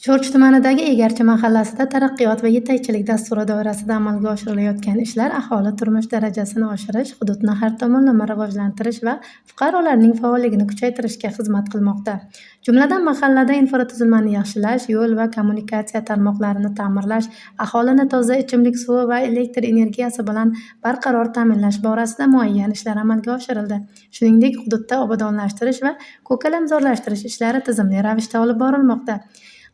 Sho'rchi tumanidagi Egarchi mahallasida taraqqiyot va yetakchilik dasturi doirasida amalga oshirilayotgan ishlar aholi turmush darajasini oshirish, hududni har tomonlama rivojlantirish va fuqarolarning faolligini kuchaytirishga xizmat qilmoqda. Jumladan, mahallada infratuzilmani yaxshilash, yo'l va kommunikatsiya tarmoqlarini ta'mirlash, aholini toza ichimlik suvi va elektr energiyasi bilan barqaror ta'minlash borasida muayyan ishlar amalga oshirildi. Shuningdek, hududda obodonlashtirish va ko'kalamzorlashtirish ishlari tizimli ravishda olib borilmoqda.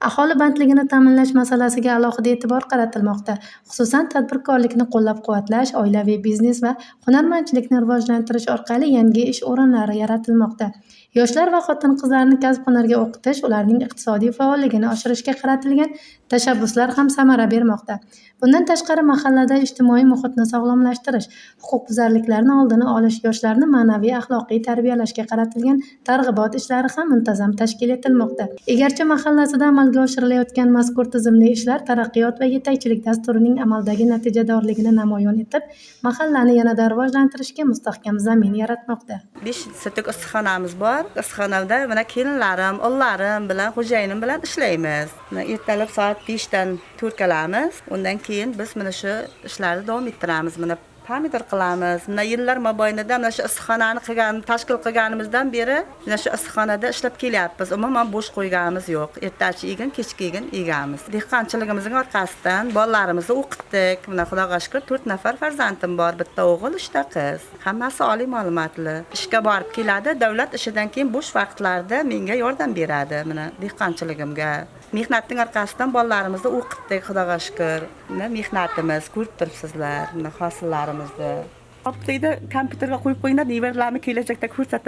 Aholi bandligini ta'minlash masalasiga alohida e'tibor qaratilmoqda. Xususan, tadbirkorlikni qo'llab-quvvatlash, oilaviy biznes va hunarmandchilikni rivojlantirish orqali yangi ish o'rinlari yaratilmoqda. Yoshlar va xotin-qizlarni kasb-hunarga o'qitish, ularning iqtisodiy faolligini oshirishga qaratilgan tashabbuslar ham samara bermoqda. Bundan tashqari, mahallada ijtimoiy muhitni sog'lomlashtirish, huquqbuzarliklarni oldini olish, yoshlarni ma'naviy-axloqiy tarbiyalashga qaratilgan targ'ibot ishlari ham muntazam tashkil etilmoqda. Egarchi mahallasida amalga oshirilayotgan mazkur tizimli ishlar taraqqiyot va yetakchilik dasturining amaldagi natijadorligini namoyon etib, mahallani yanada rivojlantirishga mustahkam zamin yaratmoqda. 5 sotik issiqxonamiz bor. Issiqxonada mana kelinlarim, o'g'illarim bilan, xo'jayinim bilan ishlaymiz. Ertalab soat 5 dan 4 kelamiz. Undan keyin biz mana shu ishlarni davom ettiramiz. Mana pomidor qilamiz. Mana yillar mobaynida mana shu issiqxonani tashkil qilganimizdan beri mana shu issiqxonada ishlab kelyapmiz. Umuman bo'sh qo'yganimiz yo'q. Ertachi egin, kechki egin egamiz. Dehqonchiligimizning orqasidan bolalarimizni o'qitdik. Mana Xudoga shukr 4 nafar farzandim bor. Bitta o'g'il, 3 ta qiz. Hammasi oliy ma'lumotli. Ishga borib keladi. Davlat ishidan keyin bo'sh vaqtlarda menga yordam beradi. Mana dehqonchiligimga. Mehnatning orqasidan bolalarimizni o'qitdik, Xudoga shukr. Mana mehnatimiz, ko'rib turibsizlar, mana hosillarimizni. Haftada kompyuterga qo'yib qo'yinglar, nevaralarimni kelajakda ko'rsatadi.